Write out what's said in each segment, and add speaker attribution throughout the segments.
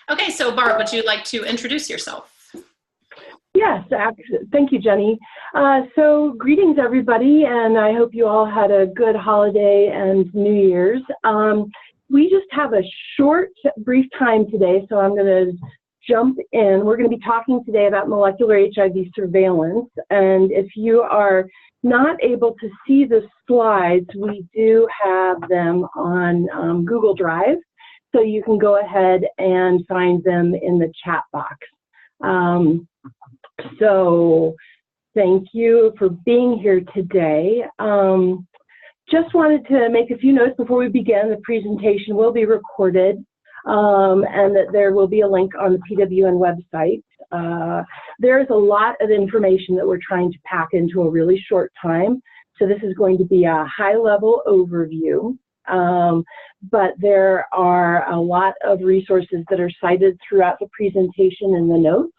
Speaker 1: Okay, so Barb, would you like to introduce yourself?
Speaker 2: Yes, thank you, Jenny. So greetings, everybody, and I hope you all had a good holiday and New Year's. We just have a short, brief time today, so I'm going to jump in. We're going to be talking today about molecular HIV surveillance, and if you are not able to see the slides, we do have them on Google Drive, so you can go ahead and find them in the chat box. So thank you for being here today. Just wanted to make a few notes before we begin. The presentation will be recorded, and that there will be a link on the PWN website. There's a lot of information that we're trying to pack into a really short time. So this is going to be a high-level overview, but there are a lot of resources that are cited throughout the presentation in the notes,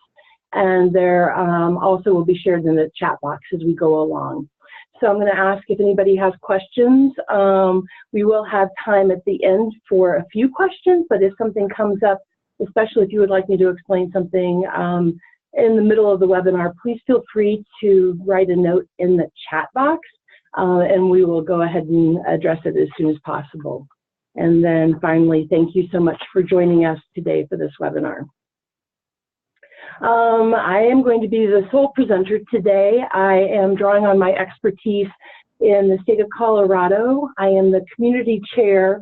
Speaker 2: and there also will be shared in the chat box as we go along. So I'm going to ask if anybody has questions. We will have time at the end for a few questions, but if something comes up, especially if you would like me to explain something in the middle of the webinar, please feel free to write a note in the chat box, and we will go ahead and address it as soon as possible. And then finally, thank you so much for joining us today for this webinar. I am going to be the sole presenter today. I am drawing on my expertise in the state of Colorado. I am the community chair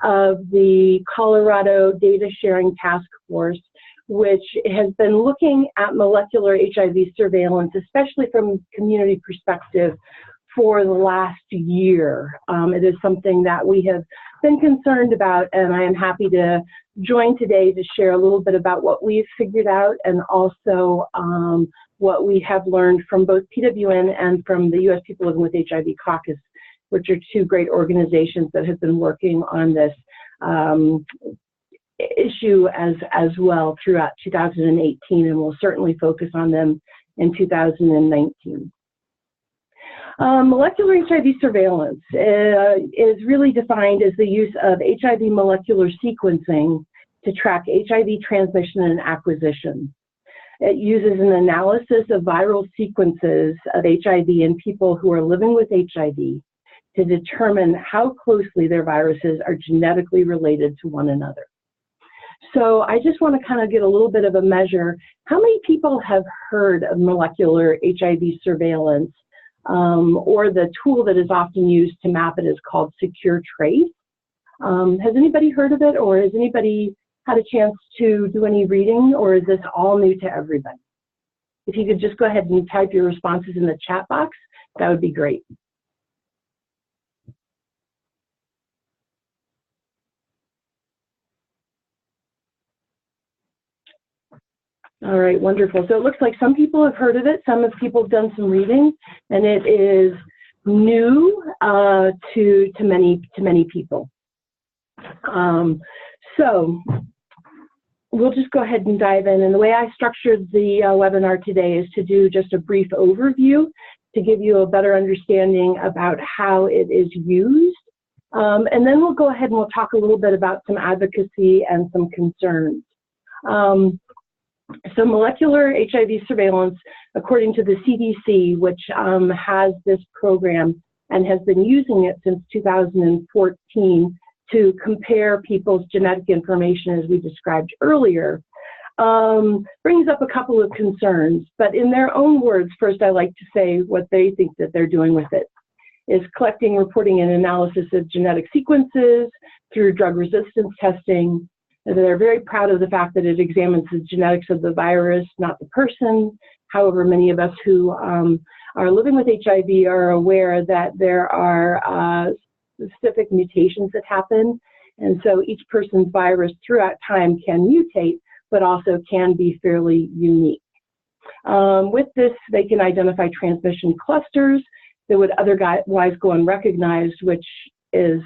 Speaker 2: of the Colorado Data Sharing Task Force, which has been looking at molecular HIV surveillance, especially from a community perspective, for the last year. It is something that we have been concerned about, and I am happy to join today to share a little bit about what we've figured out and also what we have learned from both PWN and from the U.S. People Living with HIV Caucus, which are two great organizations that have been working on this issue as well throughout 2018, and we'll certainly focus on them in 2019. Molecular HIV surveillance is really defined as the use of HIV molecular sequencing to track HIV transmission and acquisition. It uses an analysis of viral sequences of HIV in people who are living with HIV to determine how closely their viruses are genetically related to one another. So I just want to kind of get a little bit of a measure. How many people have heard of molecular HIV surveillance? Or the tool that is often used to map it is called Secure Trace. Has anybody heard of it, or has anybody had a chance to do any reading, or is this all new to everybody? If you could just go ahead and type your responses in the chat box, that would be great. All right, wonderful. So it looks like some people have heard of it, some people have done some reading, and it is new to many people. So we'll just go ahead and dive in. And the way I structured the webinar today is to do just a brief overview to give you a better understanding about how it is used. And then we'll go ahead and we'll talk a little bit about some advocacy and some concerns. So molecular HIV surveillance, according to the CDC, which has this program and has been using it since 2014 to compare people's genetic information, as we described earlier, brings up a couple of concerns. But in their own words, first I like to say what they think that they're doing with it is collecting, reporting, and analysis of genetic sequences through drug resistance testing. They're very proud of the fact that it examines the genetics of the virus, not the person. However, many of us who are living with HIV are aware that there are specific mutations that happen. And so each person's virus throughout time can mutate, but also can be fairly unique. With this, they can identify transmission clusters that would otherwise go unrecognized, which is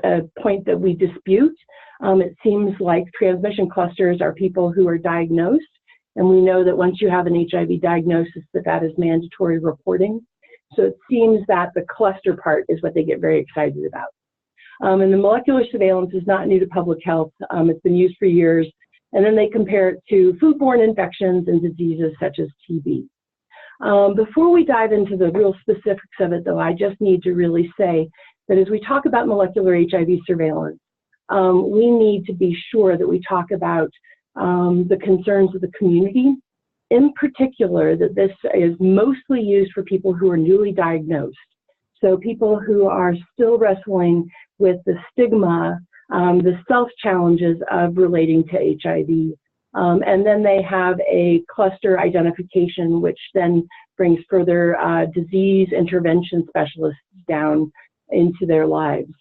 Speaker 2: a point that we dispute. It seems like transmission clusters are people who are diagnosed, and we know that once you have an HIV diagnosis, that is mandatory reporting. So it seems that the cluster part is what they get very excited about. And the molecular surveillance is not new to public health. It's been used for years, And then they compare it to foodborne infections and diseases such as TB. Before we dive into the real specifics of it, though, I just need to really say that as we talk about molecular HIV surveillance, we need to be sure that we talk about the concerns of the community. In particular, that this is mostly used for people who are newly diagnosed. So people who are still wrestling with the stigma, the self-challenges of relating to HIV. And then they have a cluster identification, which then brings further disease intervention specialists down into their lives.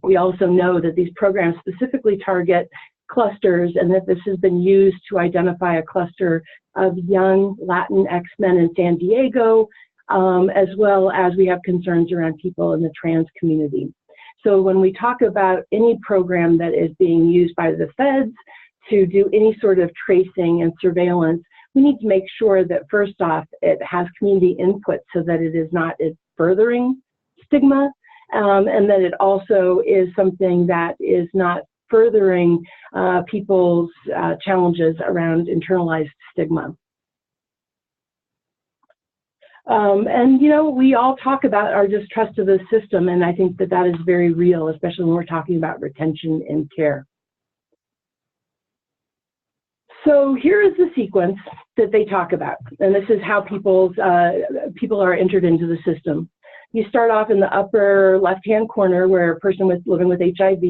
Speaker 2: We also know that these programs specifically target clusters, and that this has been used to identify a cluster of young Latinx men in San Diego, as well as we have concerns around people in the trans community. So when we talk about any program that is being used by the feds to do any sort of tracing and surveillance, we need to make sure that first off, it has community input so that it is not furthering stigma, and that it also is something that is not furthering people's challenges around internalized stigma. And, you know, we all talk about our distrust of the system, and I think that that is very real, especially when we're talking about retention and care. So here is the sequence that they talk about, and this is how people are entered into the system. You start off in the upper left-hand corner where a person living with HIV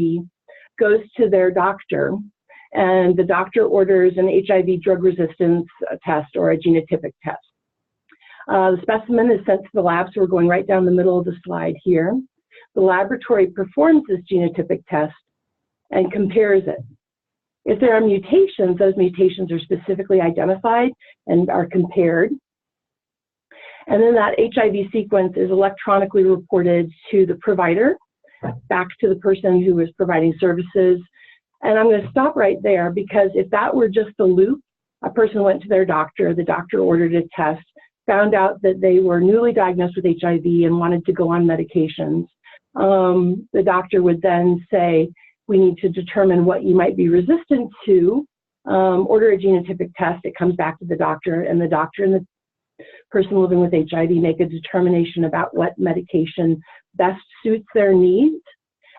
Speaker 2: goes to their doctor, and the doctor orders an HIV drug resistance test or a genotypic test. The specimen is sent to the lab, so we're going right down the middle of the slide here. The laboratory performs this genotypic test and compares it. If there are mutations, those mutations are specifically identified and are compared. And then that HIV sequence is electronically reported to the provider, back to the person who is providing services. And I'm going to stop right there, because if that were just the loop, a person went to their doctor, the doctor ordered a test, found out that they were newly diagnosed with HIV and wanted to go on medications. The doctor would then say, we need to determine what you might be resistant to, order a genotypic test, it comes back to the doctor, and the person living with HIV make a determination about what medication best suits their needs.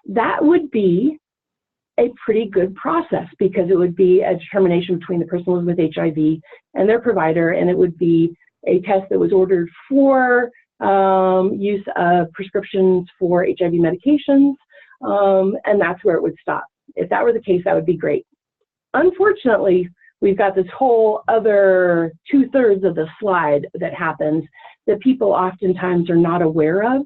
Speaker 2: That would be a pretty good process, because it would be a determination between the person living with HIV and their provider, and it would be a test that was ordered for use of prescriptions for HIV medications, and that's where it would stop. If that were the case, that would be great. Unfortunately, we've got this whole other 2/3 of the slide that happens that people oftentimes are not aware of.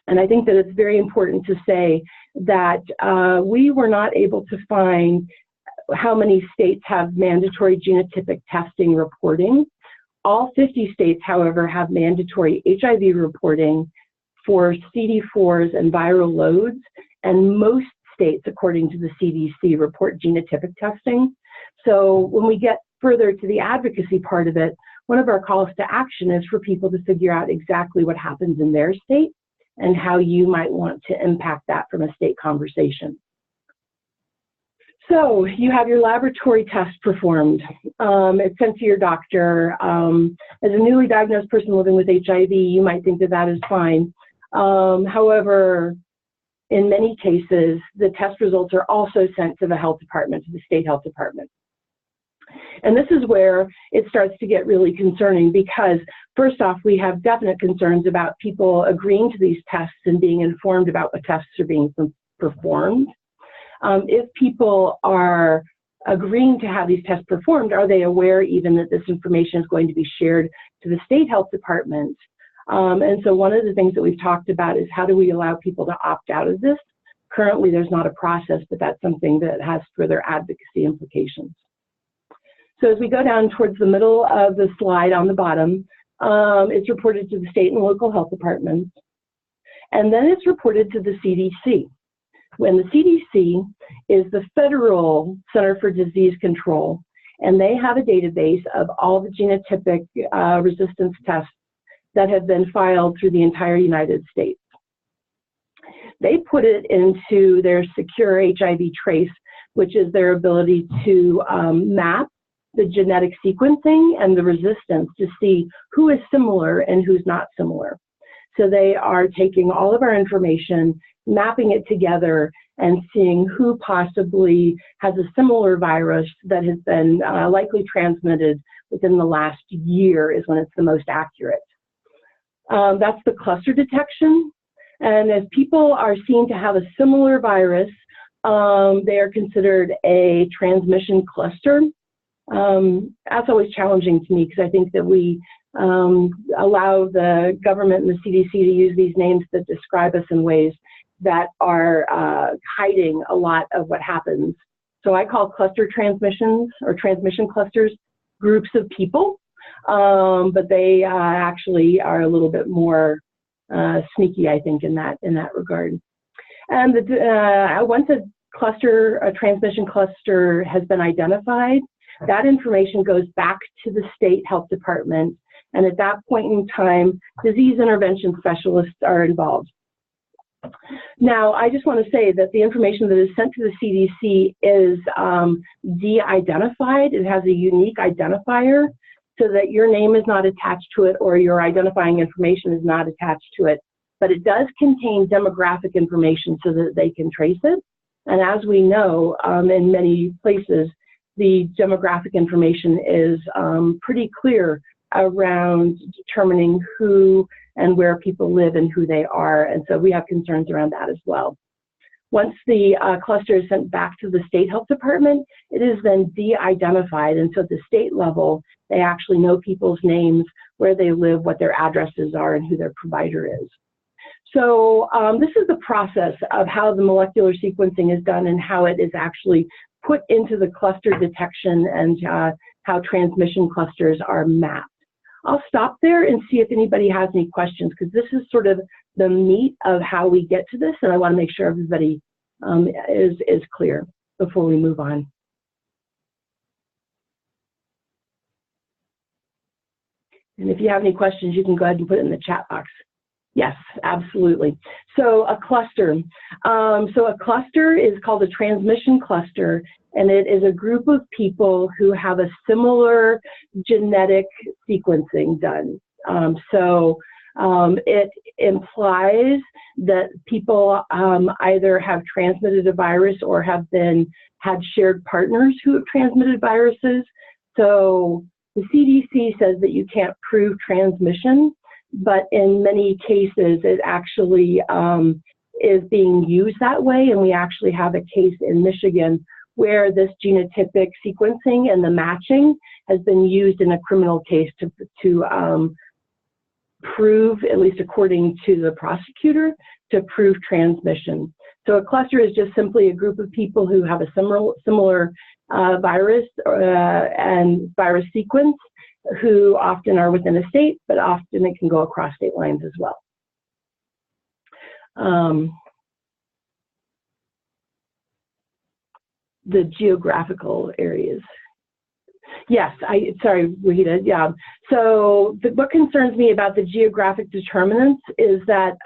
Speaker 2: And I think that it's very important to say that we were not able to find how many states have mandatory genotypic testing reporting. All 50 states, however, have mandatory HIV reporting for CD4s and viral loads, and most states, according to the CDC, report genotypic testing. So when we get further to the advocacy part of it, one of our calls to action is for people to figure out exactly what happens in their state and how you might want to impact that from a state conversation. So you have your laboratory test performed. It's sent to your doctor. As a newly diagnosed person living with HIV, you might think that that is fine. However, in many cases, the test results are also sent to the health department, to the state health department. And this is where it starts to get really concerning, because first off, we have definite concerns about people agreeing to these tests and being informed about what tests are being performed. If people are agreeing to have these tests performed, are they aware even that this information is going to be shared to the state health department? And so one of the things that we've talked about is, how do we allow people to opt out of this? Currently, there's not a process, but that's something that has further advocacy implications. So as we go down towards the middle of the slide on the bottom, it's reported to the state and local health departments, and then it's reported to the CDC. When the CDC is the Federal Center for Disease Control, and they have a database of all the genotypic resistance tests that have been filed through the entire United States. They put it into their secure HIV trace which is their ability to map the genetic sequencing and the resistance to see who is similar and who's not similar. So they are taking all of our information, mapping it together, and seeing who possibly has a similar virus that has been likely transmitted within the last year is when it's the most accurate. That's the cluster detection. And as people are seen to have a similar virus, they are considered a transmission cluster. That's always challenging to me because I think that we allow the government and the CDC to use these names that describe us in ways that are hiding a lot of what happens. So I call cluster transmissions or transmission clusters groups of people, but they actually are a little bit more sneaky, I think, in that regard. And once a transmission cluster has been identified, that information goes back to the state health department, and at that point in time, disease intervention specialists are involved. Now, I just want to say that the information that is sent to the CDC is de-identified. It has a unique identifier so that your name is not attached to it or your identifying information is not attached to it. But it does contain demographic information so that they can trace it. And as we know, in many places, the demographic information is pretty clear around determining who and where people live and who they are. And so we have concerns around that as well. Once the cluster is sent back to the state health department, it is then de-identified. And so at the state level, they actually know people's names, where they live, what their addresses are, and who their provider is. So this is the process of how the molecular sequencing is done and how it is actually put into the cluster detection and how transmission clusters are mapped. I'll stop there and see if anybody has any questions, because this is sort of the meat of how we get to this, and I want to make sure everybody is clear before we move on. And if you have any questions, you can go ahead and put it in the chat box. Yes, absolutely. So a cluster. So a cluster is called a transmission cluster, and it is a group of people who have a similar genetic sequencing done. It implies that people either have transmitted a virus or have had shared partners who have transmitted viruses. So the CDC says that you can't prove transmission, but in many cases it actually is being used that way. And we actually have a case in Michigan where this genotypic sequencing and the matching has been used in a criminal case to prove, at least according to the prosecutor, to prove transmission. So a cluster is just simply a group of people who have a similar virus and virus sequence, who often are within a state, but often it can go across state lines as well. The geographical areas. Yes, sorry, Wahida, yeah. So what concerns me about the geographic determinants is that,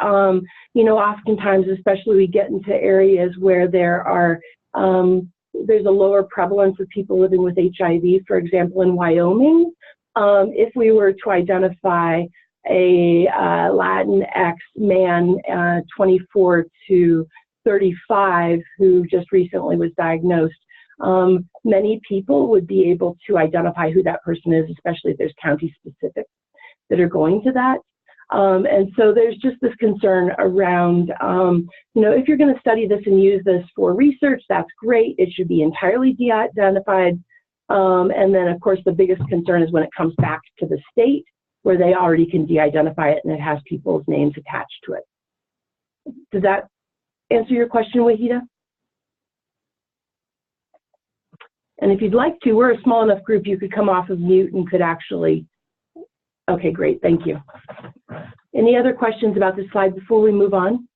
Speaker 2: you know, oftentimes, especially we get into areas where there are, there's a lower prevalence of people living with HIV, for example, in Wyoming. If we were to identify a Latinx man, 24 to 35, who just recently was diagnosed, many people would be able to identify who that person is, especially if there's county specific that are going to that. And so there's just this concern around, you know, if you're going to study this and use this for research, that's great. It should be entirely de-identified. And then, of course, the biggest concern is when it comes back to the state, where they already can de-identify it and it has people's names attached to it. Does that answer your question, Wahida? And if you'd like to, we're a small enough group, you could come off of mute and could actually, okay, great, thank you. Any other questions about this slide before we move on?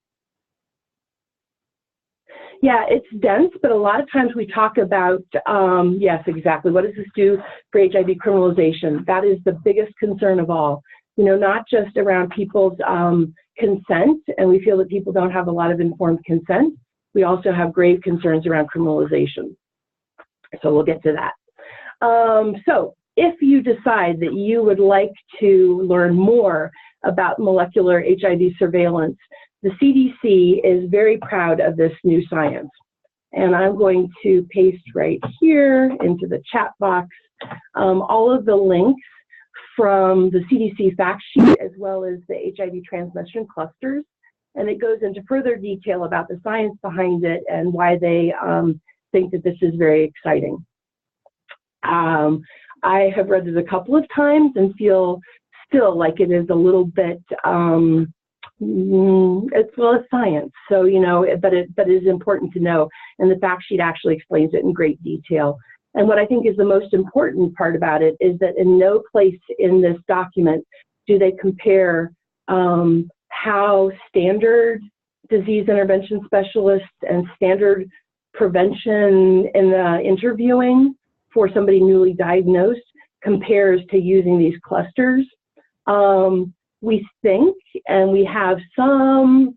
Speaker 2: Yeah, it's dense, but a lot of times we talk about, yes, exactly, what does this do for HIV criminalization? That is the biggest concern of all. You know, not just around people's consent, and we feel that people don't have a lot of informed consent. We also have grave concerns around criminalization. So we'll get to that. So if you decide that you would like to learn more about molecular HIV surveillance, the CDC is very proud of this new science. And I'm going to paste right here into the chat box all of the links from the CDC fact sheet as well as the HIV transmission clusters. And it goes into further detail about the science behind it and why they think that this is very exciting. I have read this a couple of times and feel still like it is a little bit, it's science. So, you know, but it is important to know. And the fact sheet actually explains it in great detail. And what I think is the most important part about it is that in no place in this document do they compare how standard disease intervention specialists and standard prevention in the interviewing for somebody newly diagnosed compares to using these clusters. We think, and we have some,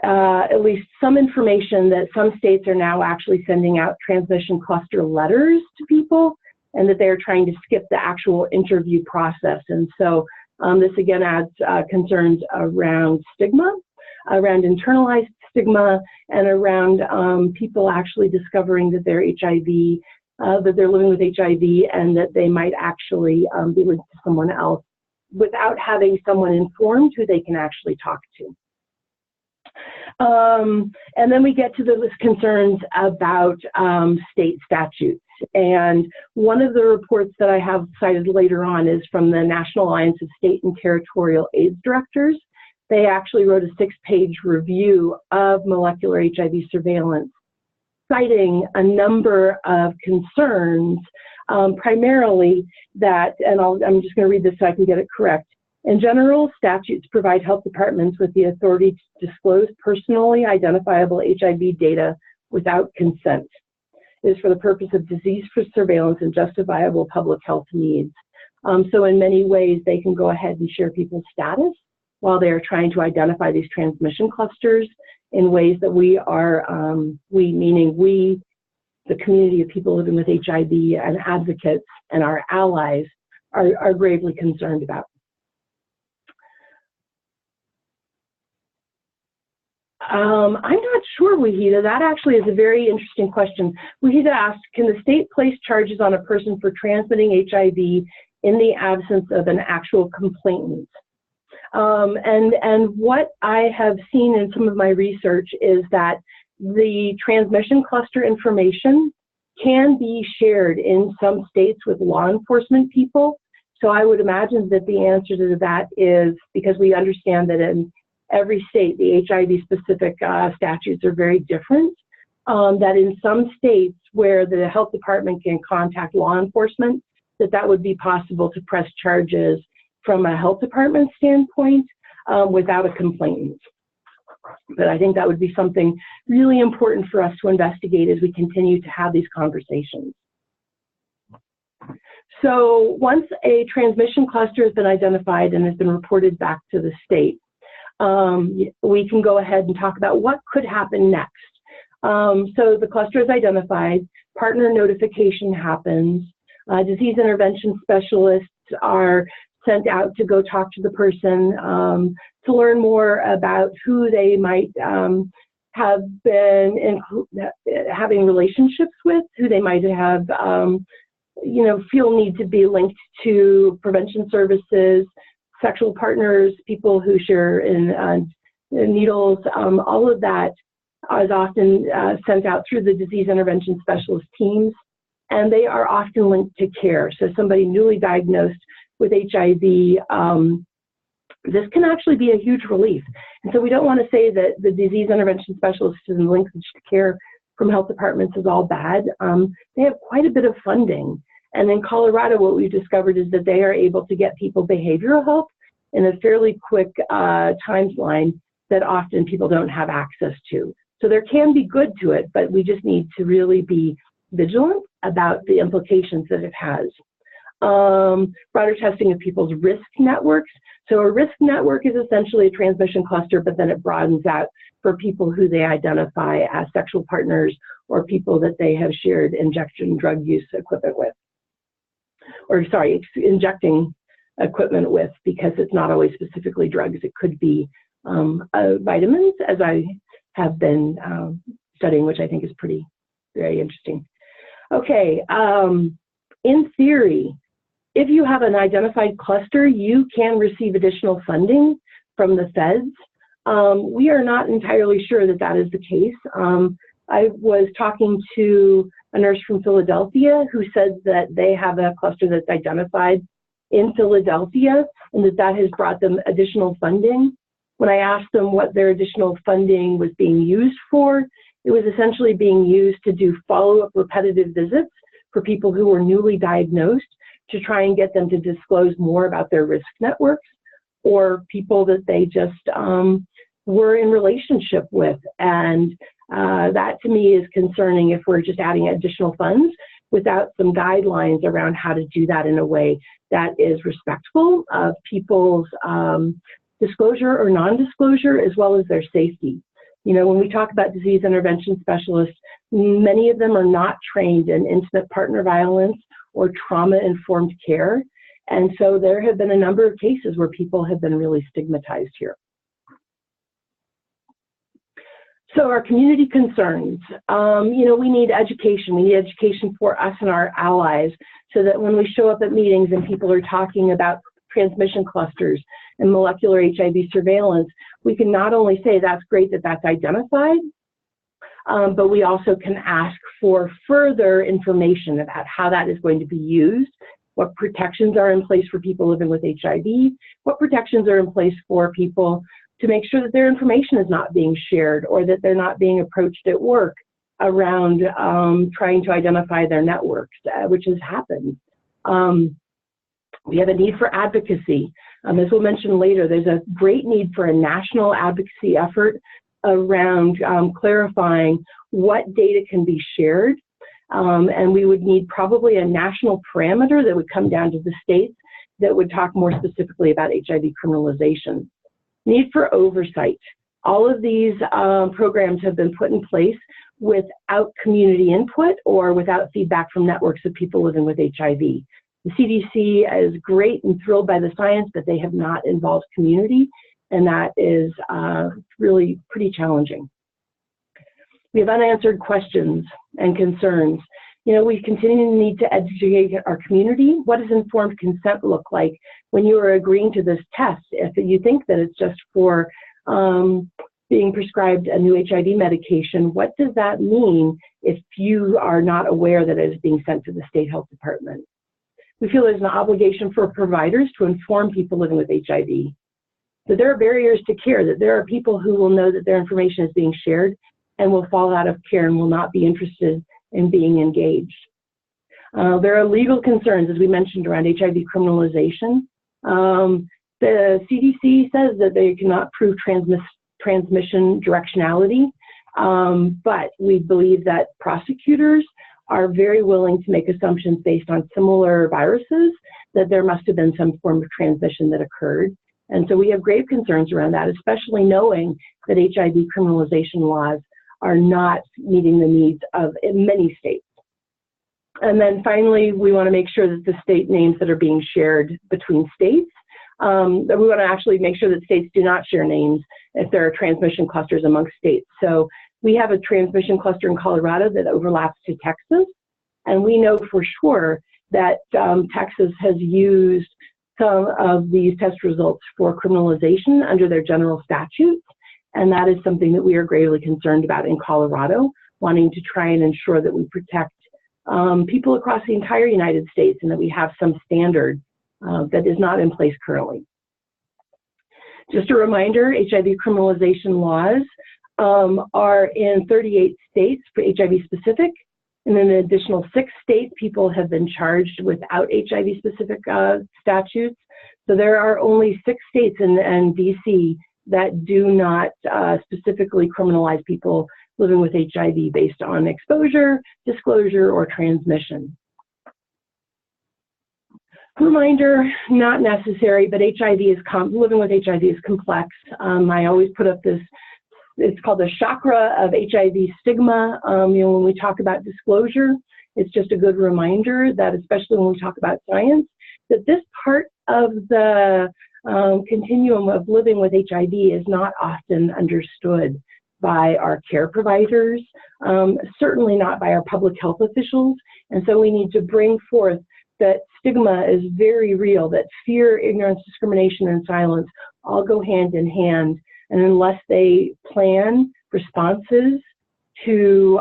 Speaker 2: at least some information that some states are now actually sending out transmission cluster letters to people, and that they're trying to skip the actual interview process. And so this again adds concerns around stigma, around internalized stigma, and around people actually discovering that they're HIV, that they're living with HIV, and that they might actually be linked to someone else without having someone informed who they can actually talk to. And then we get to the concerns about state statutes. And one of the reports that I have cited later on is from the National Alliance of State and Territorial AIDS Directors. They actually wrote a 6-page review of molecular HIV surveillance, citing a number of concerns, primarily that, and I'm just going to read this so I can get it correct. In general, statutes provide health departments with the authority to disclose personally identifiable HIV data without consent. It is for the purpose of disease surveillance and justifiable public health needs. So in many ways, they can go ahead and share people's status while they're trying to identify these transmission clusters in ways that we are, meaning we, the community of people living with HIV and advocates and our allies are gravely concerned about. I'm not sure, Wahida. That actually is a very interesting question. Wahida asked, can the state place charges on a person for transmitting HIV in the absence of an actual complainant? And what I have seen in some of my research is that the transmission cluster information can be shared in some states with law enforcement people. So I would imagine that the answer to that is, because we understand that in every state, the HIV-specific statutes are very different, that in some states where the health department can contact law enforcement, that would be possible to press charges from a health department standpoint without a complainant. But I think that would be something really important for us to investigate as we continue to have these conversations. So once a transmission cluster has been identified and has been reported back to the state, we can go ahead and talk about what could happen next. So the cluster is identified, partner notification happens, disease intervention specialists are sent out to go talk to the person to learn more about who they might have been having relationships with, who they might have, feel need to be linked to prevention services, sexual partners, people who share in needles. All of that is often sent out through the disease intervention specialist teams, and they are often linked to care. So somebody newly diagnosed with HIV, this can actually be a huge relief. And so we don't want to say that the disease intervention specialist and linkage to care from health departments is all bad. They have quite a bit of funding. And in Colorado, what we've discovered is that they are able to get people behavioral help in a fairly quick timeline that often people don't have access to. So there can be good to it, but we just need to really be vigilant about the implications that it has. broader testing of people's risk networks. So a risk network is essentially a transmission cluster, but then it broadens out for people who they identify as sexual partners or people that they have shared injection drug use equipment with. Or sorry, injecting equipment with, because it's not always specifically drugs. It could be vitamins, as I have been studying, which I think is very interesting. Okay, in theory, if you have an identified cluster, you can receive additional funding from the feds. We are not entirely sure that that is the case. I was talking to a nurse from Philadelphia who said that they have a cluster that's identified in Philadelphia and that has brought them additional funding. When I asked them what their additional funding was being used for, it was essentially being used to do follow-up repetitive visits for people who were newly diagnosed to try and get them to disclose more about their risk networks or people that they just were in relationship with. And that to me is concerning if we're just adding additional funds without some guidelines around how to do that in a way that is respectful of people's disclosure or non-disclosure, as well as their safety. You know, when we talk about disease intervention specialists, many of them are not trained in intimate partner violence or trauma-informed care. And so there have been a number of cases where people have been really stigmatized here. So our community concerns, you know, we need education. We need education for us and our allies so that when we show up at meetings and people are talking about transmission clusters and molecular HIV surveillance, we can not only say that's great that that's identified, but we also can ask for further information about how that is going to be used, what protections are in place for people living with HIV, what protections are in place for people to make sure that their information is not being shared or that they're not being approached at work around trying to identify their networks, which has happened. We have a need for advocacy. As we'll mention later, there's a great need for a national advocacy effort around clarifying what data can be shared. And we would need probably a national parameter that would come down to the states that would talk more specifically about HIV criminalization. Need for oversight. All of these programs have been put in place without community input or without feedback from networks of people living with HIV. The CDC is great and thrilled by the science, but they have not involved community, and that is really pretty challenging. We have unanswered questions and concerns. You know, we continue to need to educate our community. What does informed consent look like when you are agreeing to this test? If you think that it's just for being prescribed a new HIV medication, what does that mean if you are not aware that it is being sent to the state health department? We feel there's an obligation for providers to inform people living with HIV. That there are barriers to care, that there are people who will know that their information is being shared and will fall out of care and will not be interested in being engaged. There are legal concerns, as we mentioned, around HIV criminalization. The CDC says that they cannot prove transmission directionality, but we believe that prosecutors are very willing to make assumptions based on similar viruses, that there must have been some form of transmission that occurred. And so we have grave concerns around that, especially knowing that HIV criminalization laws are not meeting the needs of many states. And then finally, we want to make sure that the state names that are being shared between states, that we want to actually make sure that states do not share names if there are transmission clusters amongst states. So we have a transmission cluster in Colorado that overlaps to Texas, and we know for sure that Texas has used some of these test results for criminalization under their general statutes. And that is something that we are gravely concerned about in Colorado, wanting to try and ensure that we protect people across the entire United States and that we have some standard that is not in place currently. Just a reminder, HIV criminalization laws are in 38 states for HIV specific, and in an additional 6 states, people have been charged without HIV specific statutes. So there are only 6 states in DC that do not specifically criminalize people living with HIV based on exposure, disclosure, or transmission. Reminder, not necessary, but living with HIV is complex. I always put up this, it's called the chakra of HIV stigma. When we talk about disclosure, it's just a good reminder that, especially when we talk about science, that this part of the continuum of living with HIV is not often understood by our care providers, certainly not by our public health officials. And so we need to bring forth that stigma is very real, that fear, ignorance, discrimination, and silence all go hand in hand. And unless they plan responses to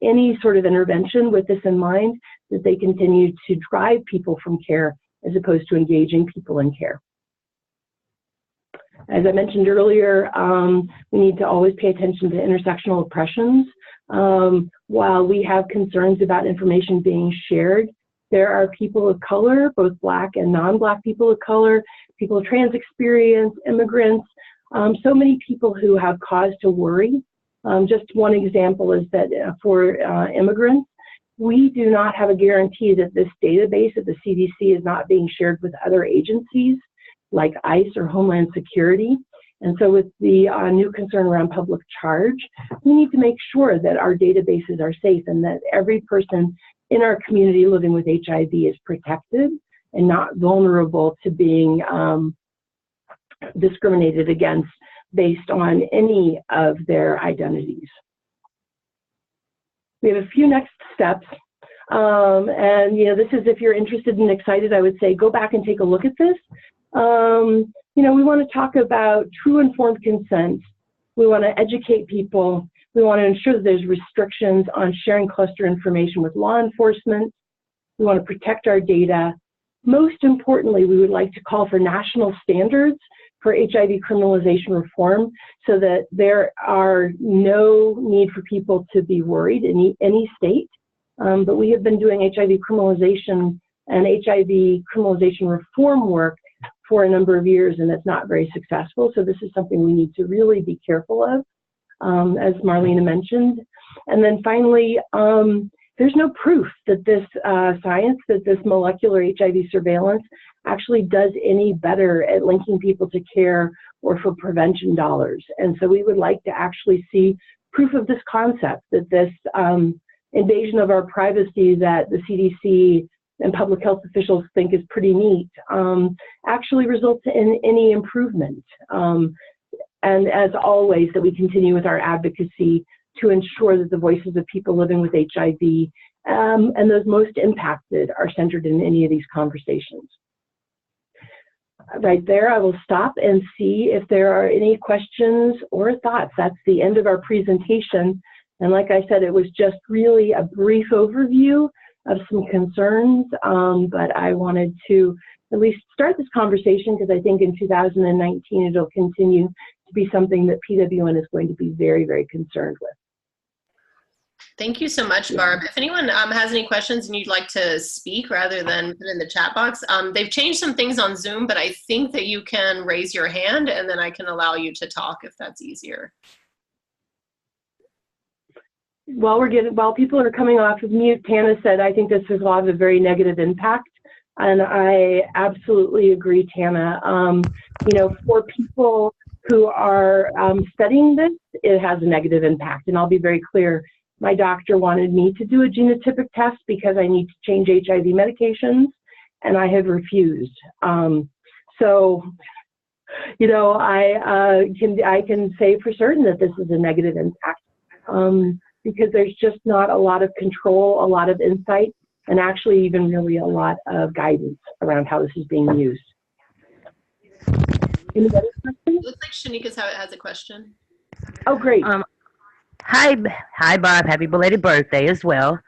Speaker 2: any sort of intervention with this in mind, that they continue to drive people from care as opposed to engaging people in care. As I mentioned earlier, we need to always pay attention to intersectional oppressions. While we have concerns about information being shared, there are people of color, both Black and non-Black people of color, people of trans experience, immigrants, so many people who have cause to worry. Just one example is that for immigrants, we do not have a guarantee that this database at the CDC is not being shared with other agencies like ICE or Homeland Security. And so with the new concern around public charge, we need to make sure that our databases are safe and that every person in our community living with HIV is protected and not vulnerable to being discriminated against based on any of their identities. We have a few next steps. And this is, if you're interested and excited, I would say go back and take a look at this. We want to talk about true informed consent. We want to educate people. We want to ensure that there's restrictions on sharing cluster information with law enforcement. We want to protect our data. Most importantly, we would like to call for national standards for HIV criminalization reform so that there are no need for people to be worried in any state. But we have been doing HIV criminalization and HIV criminalization reform work for a number of years, and it's not very successful. So this is something we need to really be careful of, as Marlena mentioned. And then finally, there's no proof that this science, that this molecular HIV surveillance actually does any better at linking people to care or for prevention dollars. And so we would like to actually see proof of this concept, that this invasion of our privacy that the CDC and public health officials think is pretty neat, actually results in any improvement. And as always, that we continue with our advocacy to ensure that the voices of people living with HIV and those most impacted are centered in any of these conversations. Right there, I will stop and see if there are any questions or thoughts. That's the end of our presentation. And like I said, it was just really a brief overview of some concerns, but I wanted to at least start this conversation because I think in 2019 it'll continue to be something that PWN is going to be very, very concerned with.
Speaker 1: Thank you so much, Barb. If anyone has any questions and you'd like to speak rather than put in the chat box, they've changed some things on Zoom, but I think that you can raise your hand and then I can allow you to talk if that's easier.
Speaker 2: While people are coming off of mute, Tana said, I think this will have a very negative impact. And I absolutely agree, Tana. For people who are studying this, it has a negative impact. And I'll be very clear. My doctor wanted me to do a genotypic test because I need to change HIV medications, and I have refused. I can say for certain that this is a negative impact because there's just not a lot of control, a lot of insight, and actually even really a lot of guidance around how this is being used. Any other questions?
Speaker 1: It looks like Shanika's has a question.
Speaker 2: Oh, great.
Speaker 3: Hi, Barb. Happy belated birthday as well.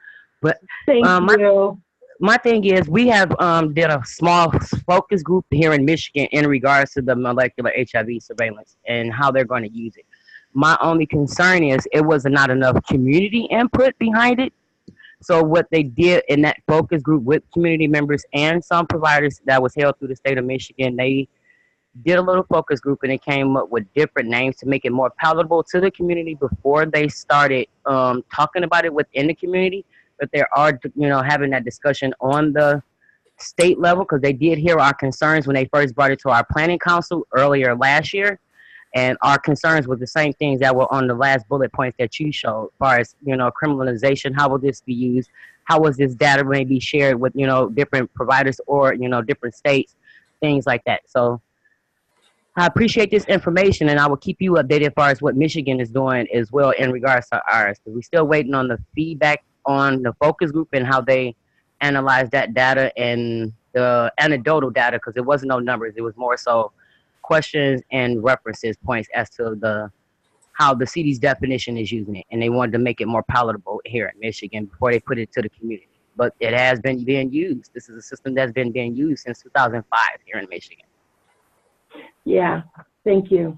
Speaker 3: But
Speaker 2: thank you.
Speaker 3: My thing is, we have did a small focus group here in Michigan in regards to the molecular HIV surveillance and how they're going to use it. My only concern is it was not enough community input behind it. So what they did in that focus group with community members and some providers that was held through the state of Michigan, they did a little focus group and they came up with different names to make it more palatable to the community before they started talking about it within the community. But they are, having that discussion on the state level, because they did hear our concerns when they first brought it to our planning council earlier last year. And our concerns were the same things that were on the last bullet points that you showed, as far as, criminalization. How will this be used? How was this data maybe shared with, different providers or, different states, things like that. So I appreciate this information, and I will keep you updated as far as what Michigan is doing as well in regards to ours. We're still waiting on the feedback on the focus group and how they analyze that data and the anecdotal data, because it wasn't no numbers. It was more so questions and references points as to how the city's definition is using it, and they wanted to make it more palatable here in Michigan before they put it to the community. But it has been being used. This is a system that's been being used since 2005 here in Michigan.
Speaker 2: Yeah, thank you.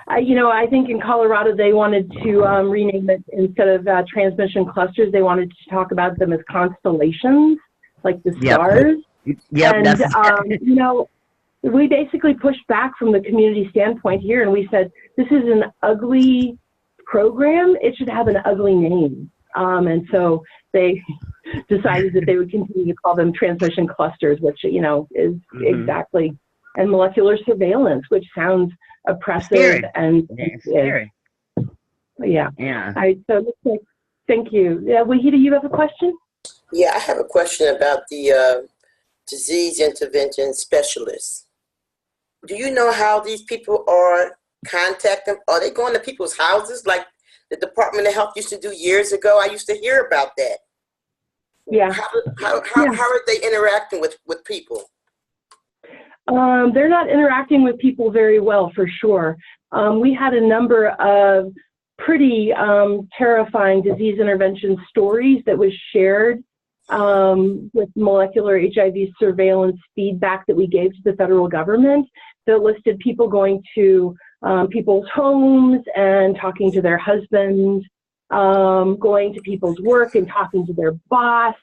Speaker 2: I think in Colorado they wanted to rename it, instead of transmission clusters, they wanted to talk about them as constellations, like the stars.
Speaker 3: Yep,
Speaker 2: and we basically pushed back from the community standpoint here, and we said, this is an ugly program. It should have an ugly name. And so they decided that they would continue to call them transmission clusters, which, is exactly, and molecular surveillance, which sounds oppressive
Speaker 3: scary.
Speaker 2: And
Speaker 3: scary.
Speaker 2: Yeah.
Speaker 3: Yeah.
Speaker 2: All right, so thank you. Yeah, Wahida, you have a question?
Speaker 4: Yeah, I have a question about the disease intervention specialists. Do you know how these people are contacting? Are they going to people's houses like the Department of Health used to do years ago? I used to hear about that.
Speaker 2: Yeah.
Speaker 4: How are they interacting with people?
Speaker 2: They're not interacting with people very well, for sure. We had a number of pretty terrifying disease intervention stories that was shared with molecular HIV surveillance feedback that we gave to the federal government, that listed people going to people's homes and talking to their husbands, going to people's work and talking to their boss.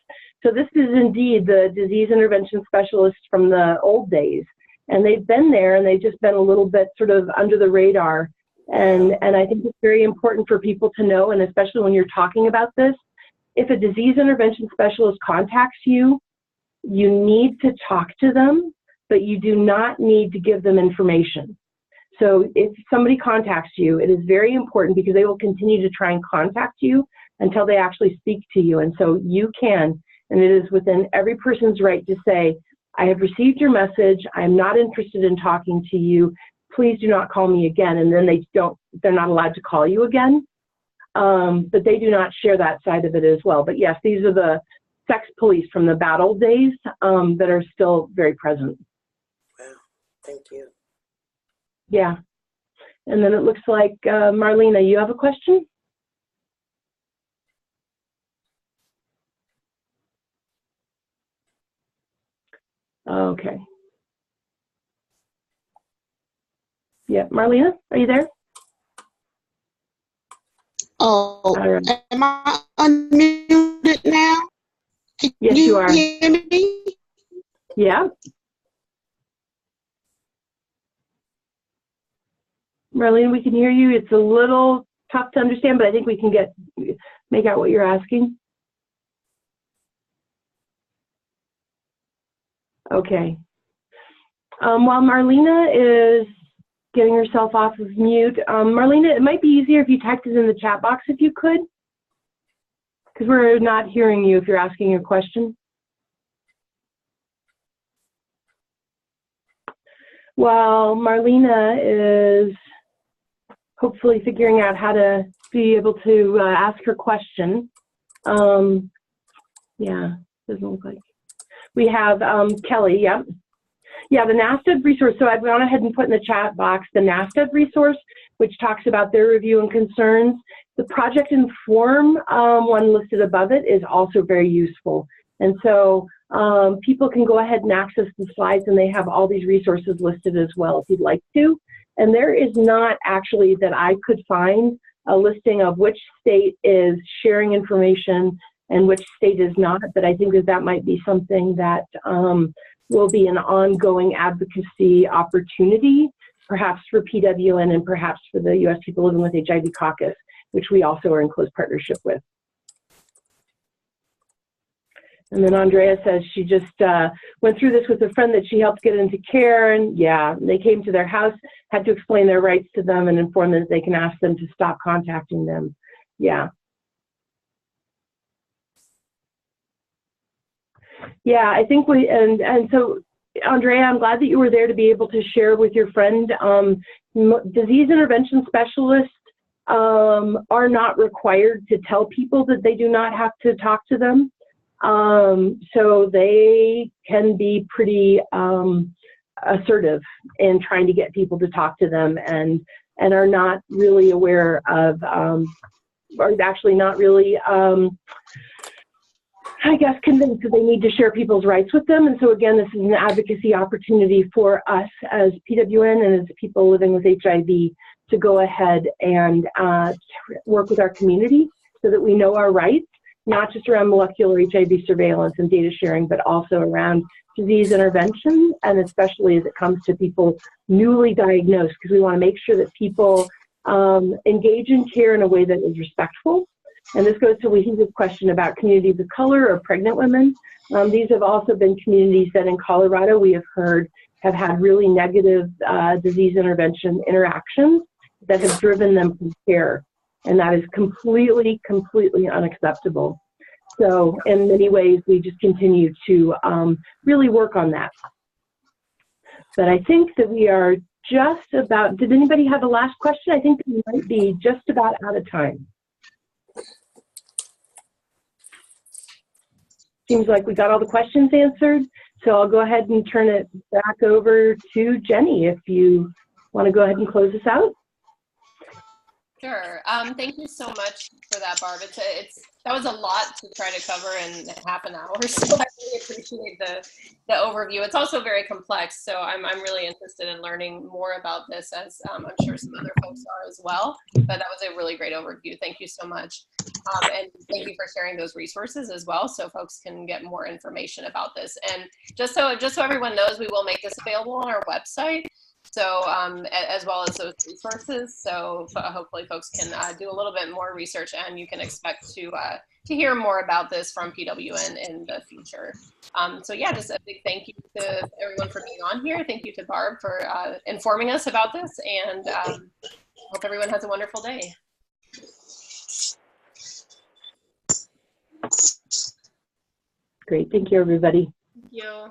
Speaker 2: So this is indeed the disease intervention specialists from the old days. And they've been there, and they've just been a little bit sort of under the radar. And I think it's very important for people to know, and especially when you're talking about this, if a disease intervention specialist contacts you, you need to talk to them, but you do not need to give them information. So if somebody contacts you, it is very important, because they will continue to try and contact you until they actually speak to you. And so you can, and it is within every person's right to say, I have received your message. I'm not interested in talking to you. Please do not call me again. And then they're not allowed to call you again. But they do not share that side of it as well. But yes, these are the sex police from the bad old days that are still very present.
Speaker 4: Wow, thank you.
Speaker 2: Yeah. And then it looks like, Marlena, you have a question? Okay. Yeah, Marlena, are you there?
Speaker 5: Oh,
Speaker 2: right.
Speaker 5: Am I unmuted now?
Speaker 2: Yes, you are.
Speaker 5: Hear me?
Speaker 2: Yeah. Marlene, we can hear you. It's a little tough to understand, but I think we can make out what you're asking. Okay. While Marlena is getting herself off of mute, Marlena, it might be easier if you typed it in the chat box if you could, because we're not hearing you if you're asking a question. While Marlena is hopefully figuring out how to be able to ask her question. Yeah, doesn't look like. We have Kelly, yep. Yeah, the NASTED resource, so I've gone ahead and put in the chat box the NASTED resource, which talks about their review and concerns. The Project Inform one listed above it is also very useful. And so people can go ahead and access the slides, and they have all these resources listed as well if you'd like to. And there is not actually that I could find a listing of which state is sharing information and which state is not, but I think that that might be something that will be an ongoing advocacy opportunity, perhaps for PWN and perhaps for the U.S. People Living with HIV Caucus, which we also are in close partnership with. And then Andrea says she just went through this with a friend that she helped get into care, and yeah, they came to their house, had to explain their rights to them and inform them that they can ask them to stop contacting them. Yeah. Yeah, I think and so Andrea, I'm glad that you were there to be able to share with your friend. Disease intervention specialists are not required to tell people that they do not have to talk to them. So they can be pretty assertive in trying to get people to talk to them, and are not really aware of, or actually not really, I guess, convinced that they need to share people's rights with them. And so again, this is an advocacy opportunity for us as PWN and as people living with HIV to go ahead and work with our community so that we know our rights, not just around molecular HIV surveillance and data sharing, but also around disease intervention, and especially as it comes to people newly diagnosed, because we want to make sure that people engage in care in a way that is respectful. And this goes to Wahida's question about communities of color or pregnant women. These have also been communities that in Colorado we have heard have had really negative disease intervention interactions that have driven them from care. And that is completely, completely unacceptable. So in many ways, we just continue to really work on that. But I think that we are just about, did anybody have a last question? I think we might be just about out of time. Seems like we got all the questions answered. So I'll go ahead and turn it back over to Jenny if you want to go ahead and close us out.
Speaker 1: Sure. Thank you so much for that, Barb. That was a lot to try to cover in half an hour, so I really appreciate the overview. It's also very complex, so I'm really interested in learning more about this, as I'm sure some other folks are as well. But that was a really great overview. Thank you so much. And thank you for sharing those resources as well, so folks can get more information about this. And just so everyone knows, we will make this available on our website. So as well as those resources, so hopefully folks can do a little bit more research, and you can expect to hear more about this from PWN in the future. So yeah, just a big thank you to everyone for being on here. Thank you to Barb for informing us about this, and hope everyone has a wonderful day.
Speaker 2: Great, thank you everybody.
Speaker 1: Thank you.